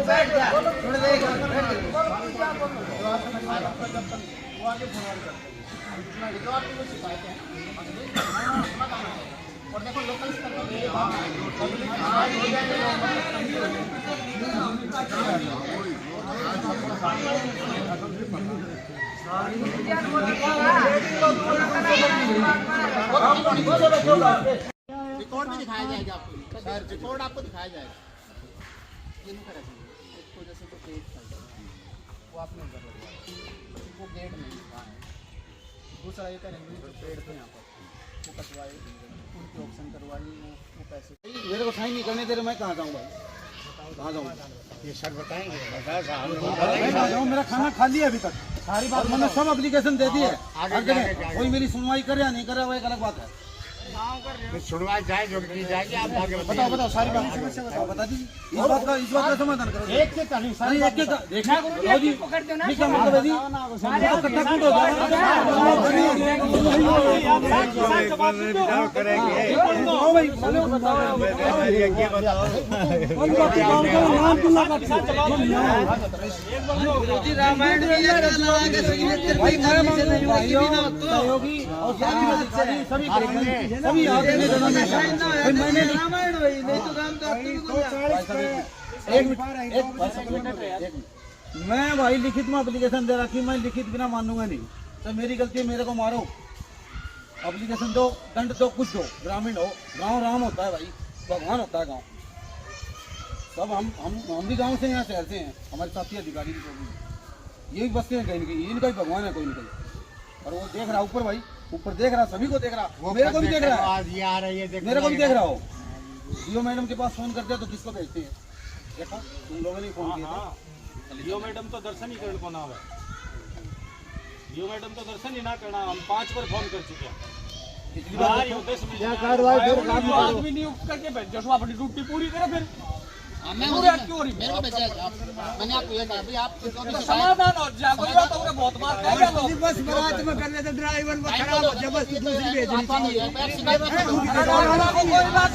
बैठ जा थोड़ी देर जो आपको शिकायत है और देखो लोकल स्तर रिकॉर्ड भी दिखाया जाएगा आपको सर, रिकॉर्ड आपको दिखाया जाएगा। ये नहीं करा चाहिए इसको, जैसे तो पेट था वो आपने उधर लगवाया, वो गेट नहीं कहा है। दूसरा ये करेंगे जो पेड़ थे यहाँ पर वो कटवाए, उनकी ऑप्शन करवाई, वो पैसे मेरे को साइन नहीं करने दे रहे, मैं कहाँ जाऊँ भाई, कहाँ जाऊँ? ये सर बताएंगे। मेरा खाना खाली है अभी तक, सारी बात मैंने सब एप्लीकेशन दे दी है, कोई मेरी सुनवाई करे या नहीं करे वो एक अलग बात है। सुनवाई जाए जो की जाएगी, आप आगे बताओ सारी बात बता दीजिए, इस बात का समाधान करो। एक के नहीं सारी एक के देखना जी पकड़ दो ना, क्या मतलब है जी इकट्ठा कूट हो सभी मैंने मैं भाई लिखित में एप्लीकेशन दे रखी, मैं लिखित बिना मानूंगा नहीं, तो मेरी गलती है, मेरे को मारो, एप्लीकेशन दो, दंड दो, कुछ दो, ग्रामीण हो, गांव राम होता है भाई, भगवान होता है गांव, सब हम भी गांव से, यहाँ शहर से हैं, हमारे साथी अधिकारी भी ये भी बसते हैं कहीं ना कहीं, इनका भी भगवान है कोई ना कोई, और वो देख रहा ऊपर भाई, ऊपर देख रहा, सभी को देख रहा, मेरे को भी देख रहा है, मेरे को भी देख रहा हो। लियो मैडम के पास फोन करते हैं तो किसको भेजते हैं? देखा तुम लोगों ने फोन किया था, लियो मैडम तो दर्शन ही करने को ना है, लियो मैडम तो दर्शन ही ना करना, हम 5 बार फोन कर चुके हैं। आदमी नियुक्त करके भेजो, अपनी ड्यूटी पूरी करे, फिर मेरे को मैंने आपको ये कहा भाई आप समाधान हो जाए, कोई बात हो बहुत मार खाएगा लोग। बस बारात में कर लेते, ड्राइवर में खराब हो जाए, बस दूसरी भेज कोई बात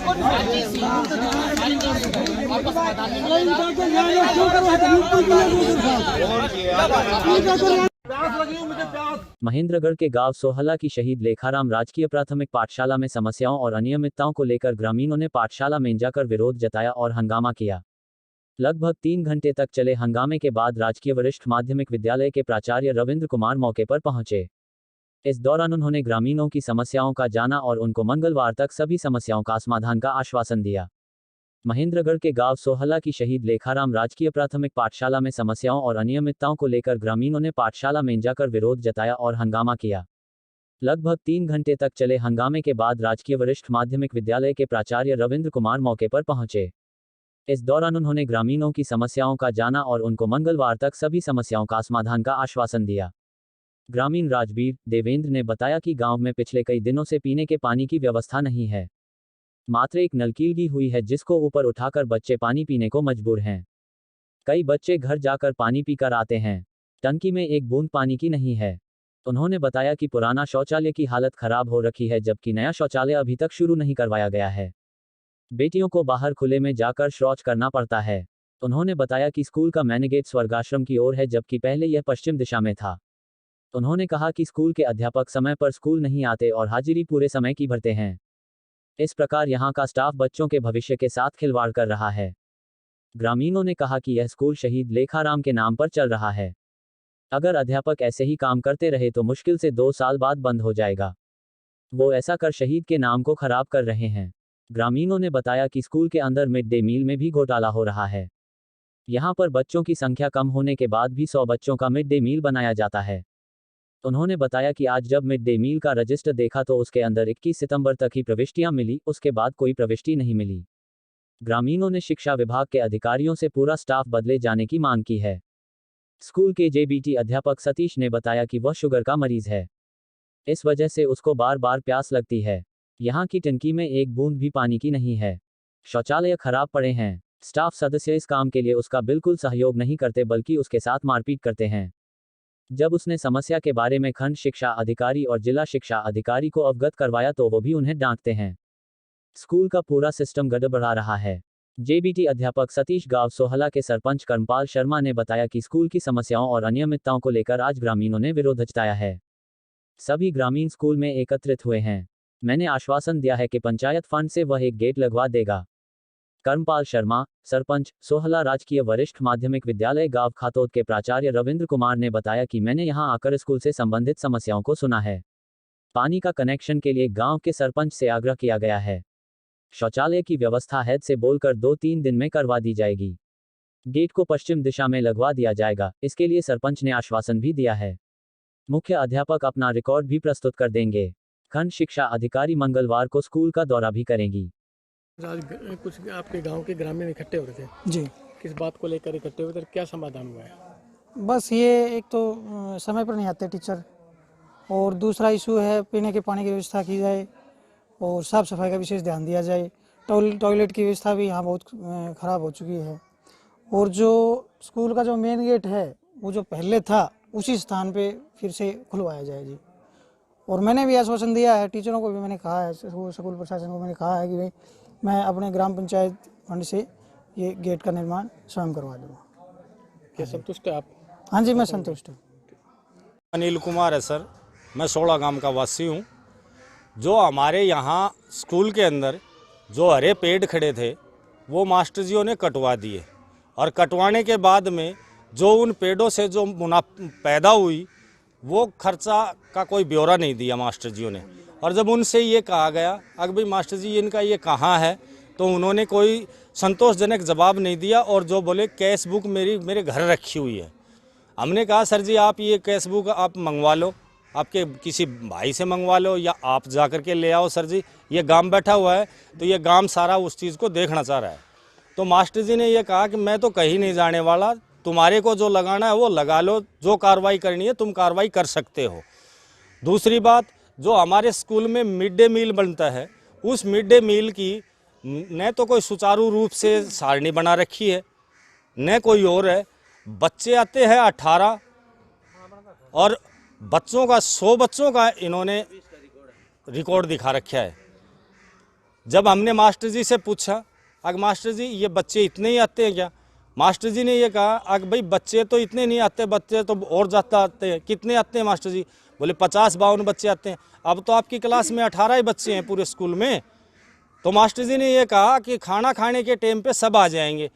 महेंद्रगढ़ के गांव सोहला की शहीद लेखाराम राजकीय प्राथमिक पाठशाला में समस्याओं और अनियमितताओं को लेकर ग्रामीणों ने पाठशाला में जाकर विरोध जताया और हंगामा किया। लगभग 3 घंटे तक चले हंगामे के बाद राजकीय वरिष्ठ माध्यमिक विद्यालय के प्राचार्य रविंद्र कुमार मौके पर पहुंचे। इस दौरान उन्होंने ग्रामीणों की समस्याओं का जाना और उनको मंगलवार तक सभी समस्याओं का समाधान का आश्वासन दिया। महेंद्रगढ़ के गांव सोहला की शहीद लेखाराम राजकीय प्राथमिक पाठशाला में समस्याओं और अनियमितताओं को लेकर ग्रामीणों ने पाठशाला में जाकर विरोध जताया और हंगामा किया। लगभग 3 घंटे तक चले हंगामे के बाद राजकीय वरिष्ठ माध्यमिक विद्यालय के प्राचार्य रविंद्र कुमार मौके पर पहुंचे। इस दौरान उन्होंने ग्रामीणों की समस्याओं का जाना और उनको मंगलवार तक सभी समस्याओं का समाधान का आश्वासन दिया। ग्रामीण राजवीर देवेंद्र ने बताया कि गांव में पिछले कई दिनों से पीने के पानी की व्यवस्था नहीं है, मात्र एक नलकी लगी हुई है जिसको ऊपर उठाकर बच्चे पानी पीने को मजबूर हैं। कई बच्चे घर जाकर पानी पीकर आते हैं, टंकी में एक बूंद पानी की नहीं है। उन्होंने बताया कि पुराना शौचालय की हालत खराब हो रखी है, जबकि नया शौचालय अभी तक शुरू नहीं करवाया गया है। बेटियों को बाहर खुले में जाकर शौच करना पड़ता है। उन्होंने बताया कि स्कूल का मैन गेट स्वर्गाश्रम की ओर है, जबकि पहले यह पश्चिम दिशा में था। उन्होंने कहा कि स्कूल के अध्यापक समय पर स्कूल नहीं आते और हाजिरी पूरे समय की भरते हैं। इस प्रकार यहां का स्टाफ बच्चों के भविष्य के साथ खिलवाड़ कर रहा है। ग्रामीणों ने कहा कि यह स्कूल शहीद लेखाराम के नाम पर चल रहा है। अगर अध्यापक ऐसे ही काम करते रहे तो मुश्किल से 2 साल बाद बंद हो जाएगा। वो ऐसा कर शहीद के नाम को खराब कर रहे हैं। ग्रामीणों ने बताया कि स्कूल के अंदर मिड डे मील में भी घोटाला हो रहा है। यहां पर बच्चों की संख्या कम होने के बाद भी 100 बच्चों का मिड डे मील बनाया जाता है। उन्होंने बताया कि आज जब मिड डे मील का रजिस्टर देखा तो उसके अंदर 21 सितंबर तक ही प्रविष्टियां मिली, उसके बाद कोई प्रविष्टि नहीं मिली। ग्रामीणों ने शिक्षा विभाग के अधिकारियों से पूरा स्टाफ बदले जाने की मांग की है। स्कूल के जेबीटी अध्यापक सतीश ने बताया कि वह शुगर का मरीज है, इस वजह से उसको बार बार प्यास लगती है। यहाँ की टंकी में एक बूंद भी पानी की नहीं है, शौचालय खराब पड़े हैं। स्टाफ सदस्य इस काम के लिए उसका बिल्कुल सहयोग नहीं करते बल्कि उसके साथ मारपीट करते हैं। जब उसने समस्या के बारे में खंड शिक्षा अधिकारी और जिला शिक्षा अधिकारी को अवगत करवाया तो वो भी उन्हें डांटते हैं। स्कूल का पूरा सिस्टम गड़बड़ा रहा है। जेबीटी अध्यापक सतीश गांव सोहला के सरपंच कर्मपाल शर्मा ने बताया कि स्कूल की समस्याओं और अनियमितताओं को लेकर आज ग्रामीणों ने विरोध जताया है। सभी ग्रामीण स्कूल में एकत्रित हुए हैं। मैंने आश्वासन दिया है कि पंचायत फंड से वह एक गेट लगवा देगा। कर्मपाल शर्मा, सरपंच, सोहला राजकीय वरिष्ठ माध्यमिक विद्यालय गांव खातोद के प्राचार्य रविंद्र कुमार ने बताया कि मैंने यहां आकर स्कूल से संबंधित समस्याओं को सुना है। पानी का कनेक्शन के लिए गांव के सरपंच से आग्रह किया गया है। शौचालय की व्यवस्था हेड से बोलकर 2-3 दिन में करवा दी जाएगी। गेट को पश्चिम दिशा में लगवा दिया जाएगा, इसके लिए सरपंच ने आश्वासन भी दिया है। मुख्य अध्यापक अपना रिकॉर्ड भी प्रस्तुत कर देंगे। खंड शिक्षा अधिकारी मंगलवार को स्कूल का दौरा भी करेंगी। आज कुछ आपके गांव के ग्रामीण इकट्ठे हो रहे थे जी, किस बात को लेकर इकट्ठे हुए थे, क्या समाधान हुआ है? बस ये एक तो समय पर नहीं आते टीचर, और दूसरा इशू है पीने के पानी की व्यवस्था की जाए और साफ़ सफाई का विशेष ध्यान दिया जाए। टॉयलेट की व्यवस्था भी यहाँ बहुत ख़राब हो चुकी है, और जो स्कूल का जो मेन गेट है वो जो पहले था उसी स्थान पे फिर से खुलवाया जाए जी। और मैंने भी आश्वासन दिया है, टीचरों को भी मैंने कहा है, स्कूल प्रशासन को मैंने कहा है कि भाई मैं अपने ग्राम पंचायत फंड से ये गेट का निर्माण स्वयं करवा दूँगा। क्या संतुष्ट है आप? हाँ जी, मैं संतुष्ट हूँ। अनिल कुमार है सर, मैं 16 गांव का वासी हूं। जो हमारे यहां स्कूल के अंदर जो हरे पेड़ खड़े थे वो मास्टर जियों ने कटवा दिए, और कटवाने के बाद में जो उन पेड़ों से जो मुनाफा पैदा हुई वो खर्चा का कोई ब्यौरा नहीं दिया मास्टर जियों ने। और जब उनसे ये कहा गया अगर भाई मास्टर जी इनका ये कहाँ है, तो उन्होंने कोई संतोषजनक जवाब नहीं दिया, और जो बोले कैश बुक मेरे घर रखी हुई है। हमने कहा सर जी आप ये कैश बुक आप मंगवा लो, आपके किसी भाई से मंगवा लो, या आप जा कर के ले आओ सर जी, ये गांव बैठा हुआ है तो ये गांव सारा उस चीज़ को देखना चाह रहा है। तो मास्टर जी ने ये कहा कि मैं तो कहीं नहीं जाने वाला, तुम्हारे को जो लगाना है वो लगा लो, जो कार्रवाई करनी है तुम कार्रवाई कर सकते हो। दूसरी बात, जो हमारे स्कूल में मिड डे मील बनता है उस मिड डे मील की न तो कोई सुचारू रूप से सारणी बना रखी है न कोई और है। बच्चे आते हैं 18 और बच्चों का 100 बच्चों का इन्होंने रिकॉर्ड दिखा रखा है। जब हमने मास्टर जी से पूछा अगर मास्टर जी ये बच्चे इतने ही आते हैं क्या, मास्टर जी ने ये कहा अगर भाई बच्चे तो इतने नहीं आते, बच्चे तो और ज़्यादा आते हैं। कितने आते हैं मास्टर जी? बोले 50-52 बच्चे आते हैं। अब तो आपकी क्लास में 18 ही बच्चे हैं पूरे स्कूल में। तो मास्टर जी ने ये कहा कि खाना खाने के टाइम पे सब आ जाएंगे।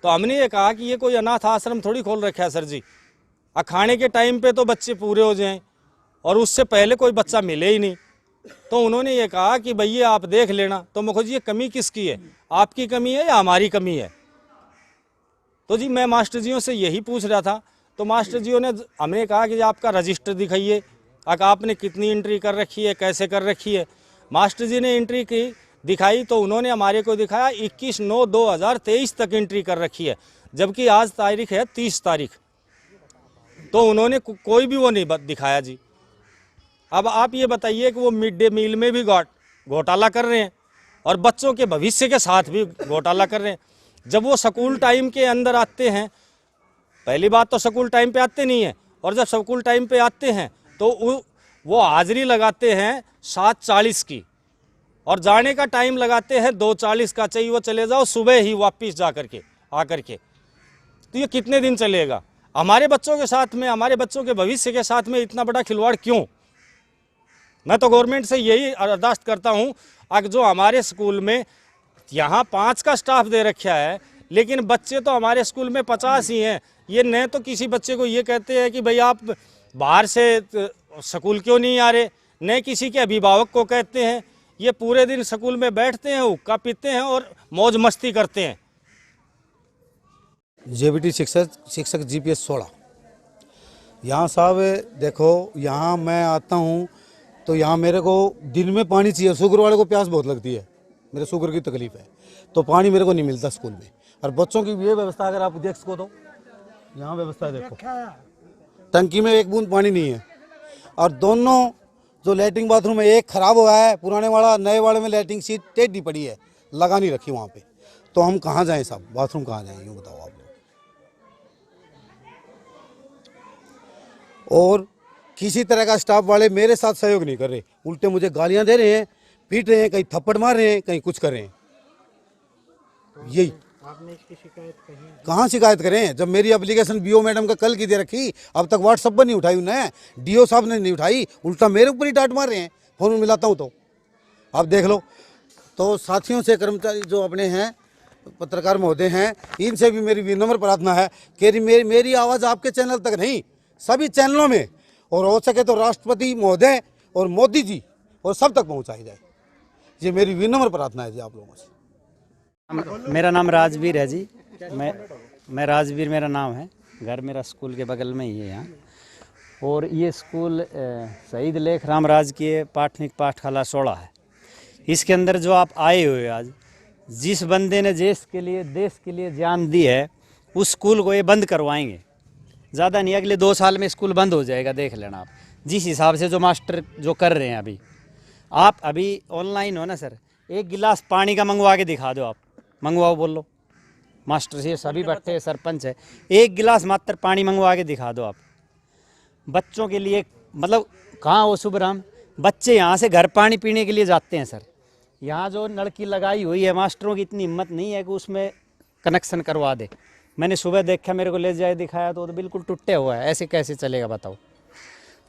तो हमने ये कहा कि ये कोई अनाथ आश्रम थोड़ी खोल रखा है सर जी, खाने के टाइम पे तो बच्चे पूरे हो जाएं, और उससे पहले कोई बच्चा मिले ही नहीं। तो उन्होंने ये कहा कि भैया आप देख लेना। तो मैं जी ये कमी किसकी है, आपकी कमी है या हमारी कमी है? तो जी मैं मास्टर जियों से यही पूछ रहा था। तो मास्टर जियों ने हमने कहा कि आपका रजिस्टर दिखाइए, अगर आपने कितनी एंट्री कर रखी है, कैसे कर रखी है। मास्टर जी ने एंट्री की दिखाई तो उन्होंने हमारे को दिखाया 21/9/2023 तक एंट्री कर रखी है, जबकि आज तारीख है 30 तारीख। तो उन्होंने कोई भी वो नहीं दिखाया जी। अब आप ये बताइए कि वो मिड डे मील में भी घोटाला कर रहे हैं और बच्चों के भविष्य के साथ भी घोटाला कर रहे हैं। जब वो स्कूल टाइम के अंदर आते हैं, पहली बात तो स्कूल टाइम पे आते नहीं हैं, और जब स्कूल टाइम पे आते हैं तो वो हाजिरी लगाते हैं 7:40 की, और जाने का टाइम लगाते हैं 2:40 का। चाहिए वो चले जाओ सुबह ही वापस जा करके आकर के। तो ये कितने दिन चलेगा? हमारे बच्चों के साथ में, हमारे बच्चों के भविष्य के साथ में इतना बड़ा खिलवाड़ क्यों? मैं तो गवर्नमेंट से यही अरदास करता हूँ, अगर जो हमारे स्कूल में यहाँ 5 का स्टाफ दे रखा है, लेकिन बच्चे तो हमारे स्कूल में 50 ही हैं। ये न तो किसी बच्चे को ये कहते हैं कि भाई आप बाहर से स्कूल क्यों नहीं आ रहे, न किसी के अभिभावक को कहते हैं। ये पूरे दिन स्कूल में बैठते हैं, हुक्का पीते हैं और मौज मस्ती करते हैं। जेबीटी शिक्षक GPS 16। यहाँ साहब देखो, यहाँ मैं आता हूँ तो यहाँ मेरे को दिन में पानी चाहिए। शुगर वाले को प्यास बहुत लगती है, मेरे शुगर की तकलीफ है, तो पानी मेरे को नहीं मिलता स्कूल में। और बच्चों की ये व्यवस्था अगर आप देख सको तो यहाँ व्यवस्था देखो, टंकी में एक बूंद पानी नहीं है। और दोनों जो लैट्रिन बाथरूम है, एक खराब हुआ है, पुराने वाला नए वाले में लैट्रिन सीट टेढ़ी पड़ी है, लगा नहीं रखी वहाँ पे। तो हम कहाँ जाएं साहब, बाथरूम कहाँ जाएं, यूँ बताओ आप लोग। और किसी तरह का स्टाफ वाले मेरे साथ सहयोग नहीं कर रहे, उल्टे मुझे गालियां दे रहे हैं, पीट रहे हैं, कहीं थप्पड़ मार रहे हैं, कहीं कुछ कर रहे हैं। यही आपने इसकी शिकायत कही? कहाँ शिकायत करें, जब मेरी एप्लीकेशन बीओ मैडम का कल की दे रखी, अब तक व्हाट्सएप पर नहीं उठाई उन्हें, डीओ साहब ने नहीं उठाई, उल्टा मेरे ऊपर ही डांट मार रहे हैं। फोन में मिलाता हूँ तो आप देख लो। तो साथियों से, कर्मचारी जो अपने हैं, पत्रकार महोदय हैं, इनसे भी मेरी विनम्र प्रार्थना है कि मेरी आवाज़ आपके चैनल तक नहीं, सभी चैनलों में, और हो सके तो राष्ट्रपति महोदय और मोदी जी और सब तक पहुँचाई जाए। ये मेरी विनम्र प्रार्थना है जी आप लोगों से। मेरा नाम राजवीर है जी। मैं राजवीर मेरा नाम है। घर मेरा स्कूल के बगल में ही है यहाँ। और ये स्कूल शहीद लेखराम राजकीय प्राथमिक पाठशाला 16 है। इसके अंदर जो आप आए हुए आज, जिस बंदे ने देश के लिए जान दी है, उस स्कूल को ये बंद करवाएंगे। ज़्यादा नहीं, अगले 2 साल में स्कूल बंद हो जाएगा, देख लेना आप। जिस हिसाब से जो मास्टर जो कर रहे हैं अभी, आप अभी ऑनलाइन हो ना सर, एक गिलास पानी का मंगवा के दिखा दो आप, मंगवाओ बोल लो। मास्टर से सभी बैठे, सरपंच है, एक गिलास मात्र पानी मंगवा के दिखा दो आप। बच्चों के लिए मतलब कहाँ हो शुभराम, बच्चे यहाँ से घर पानी पीने के लिए जाते हैं सर। यहाँ जो नलकी लगाई हुई है, मास्टरों की इतनी हिम्मत नहीं है कि उसमें कनेक्शन करवा दे। मैंने सुबह देखा, मेरे को ले जाए दिखाया तो बिल्कुल टूटे हुआ है, ऐसे कैसे चलेगा बताओ।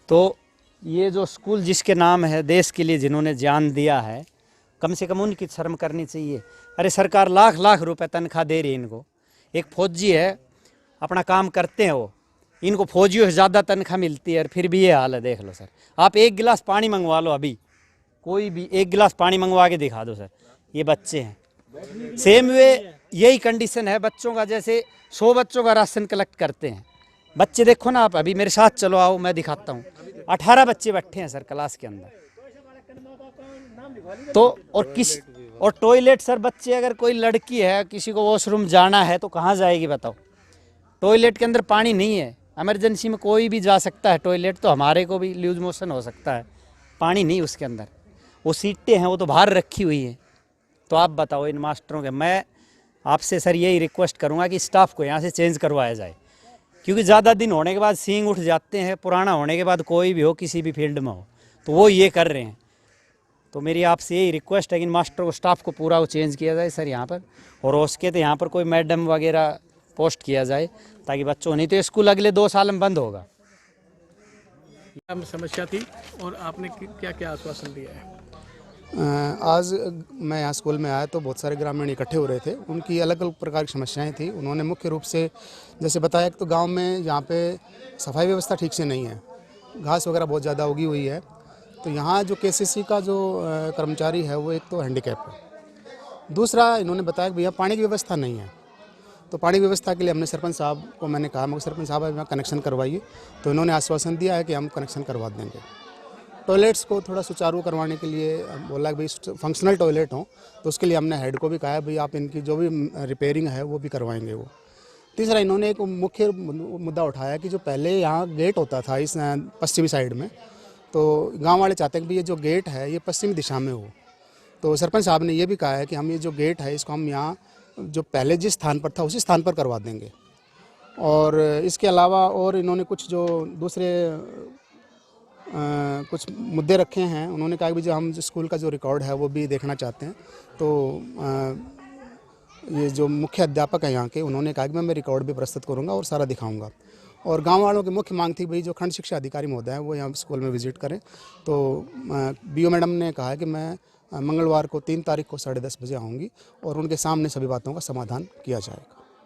तो ये जो स्कूल जिसके नाम है, देश के लिए जिन्होंने जान दिया है, कम से कम उनकी शर्म करनी चाहिए। अरे सरकार लाख लाख रुपए तनख्वाह दे रही है इनको। एक फौजी है, अपना काम करते हैं वो, इनको फौजियों से ज़्यादा तनख्वाह मिलती है, और फिर भी ये हाल है, देख लो सर। आप एक गिलास पानी मंगवा लो अभी, कोई भी एक गिलास पानी मंगवा के दिखा दो सर। ये बच्चे हैं, सेम वे यही कंडीशन है बच्चों का, जैसे 100 बच्चों का राशन कलेक्ट करते हैं। बच्चे देखो ना आप, अभी मेरे साथ चलो, आओ मैं दिखाता हूँ। 18 बच्चे बैठे हैं सर क्लास के अंदर। तो और टॉयलेट सर, बच्चे अगर कोई लड़की है, किसी को वॉशरूम जाना है तो कहाँ जाएगी बताओ। टॉयलेट के अंदर पानी नहीं है, इमरजेंसी में कोई भी जा सकता है टॉयलेट, तो हमारे को भी लूज मोशन हो सकता है, पानी नहीं उसके अंदर। वो सीटें हैं वो तो बाहर रखी हुई हैं। तो आप बताओ इन मास्टरों के, मैं आपसे सर यही रिक्वेस्ट करूँगा कि स्टाफ को यहाँ से चेंज करवाया जाए, क्योंकि ज़्यादा दिन होने के बाद सींग उठ जाते हैं। पुराना होने के बाद कोई भी हो, किसी भी फील्ड में हो, तो वो ये कर रहे हैं। तो मेरी आपसे यही रिक्वेस्ट है कि इन मास्टर को, स्टाफ को पूरा वो चेंज किया जाए सर यहाँ पर, और उसके तो यहाँ पर कोई मैडम वगैरह पोस्ट किया जाए, ताकि बच्चों, नहीं तो स्कूल अगले 2 साल में बंद होगा। क्या समस्या थी और आपने क्या क्या आश्वासन दिया है? आज मैं यहाँ स्कूल में आया तो बहुत सारे ग्रामीण इकट्ठे हो रहे थे। उनकी अलग अलग प्रकार की समस्याएं थी। उन्होंने मुख्य रूप से जैसे बताया कि तो गांव में यहाँ पे सफाई व्यवस्था ठीक से नहीं है, घास वगैरह बहुत ज़्यादा उगी हुई है। तो यहाँ जो केसीसी का जो कर्मचारी है वो एक तो हैंडीकैप है, दूसरा इन्होंने बताया कि भैया पानी की व्यवस्था नहीं है। तो पानी की व्यवस्था के लिए हमने सरपंच साहब को मैंने कहा, मगर सरपंच साहब यहाँ कनेक्शन करवाइए। तो इन्होंने आश्वासन दिया है कि हम कनेक्शन करवा देंगे। टॉयलेट्स को थोड़ा सुचारू करवाने के लिए बोला कि भाई फंक्शनल टॉयलेट हो, तो उसके लिए हमने हेड को भी कहा है भाई आप इनकी जो भी रिपेयरिंग है वो भी करवाएंगे वो। तीसरा इन्होंने एक मुख्य मुद्दा उठाया कि जो पहले यहाँ गेट होता था इस पश्चिमी साइड में, तो गांव वाले चाहते हैं कि ये जो गेट है ये पश्चिमी दिशा में हो। तो सरपंच साहब ने ये भी कहा है कि हम ये जो गेट है इसको हम यहाँ जो पहले जिस स्थान पर था उसी स्थान पर करवा देंगे। और इसके अलावा और इन्होंने कुछ जो दूसरे कुछ मुद्दे रखे हैं। उन्होंने कहा कि जो हम स्कूल का जो रिकॉर्ड है वो भी देखना चाहते हैं। तो ये जो मुख्य अध्यापक हैं यहाँ के, उन्होंने कहा कि मैं रिकॉर्ड भी प्रस्तुत करूँगा और सारा दिखाऊँगा। और गांव वालों की मुख्य मांग थी भाई जो खंड शिक्षा अधिकारी महोदय हैं वो यहाँ स्कूल में विजिट करें। तो बीओ मैडम ने कहा है कि मैं मंगलवार को 3 तारीख को 10:30 बजे आऊँगी और उनके सामने सभी बातों का समाधान किया जाएगा।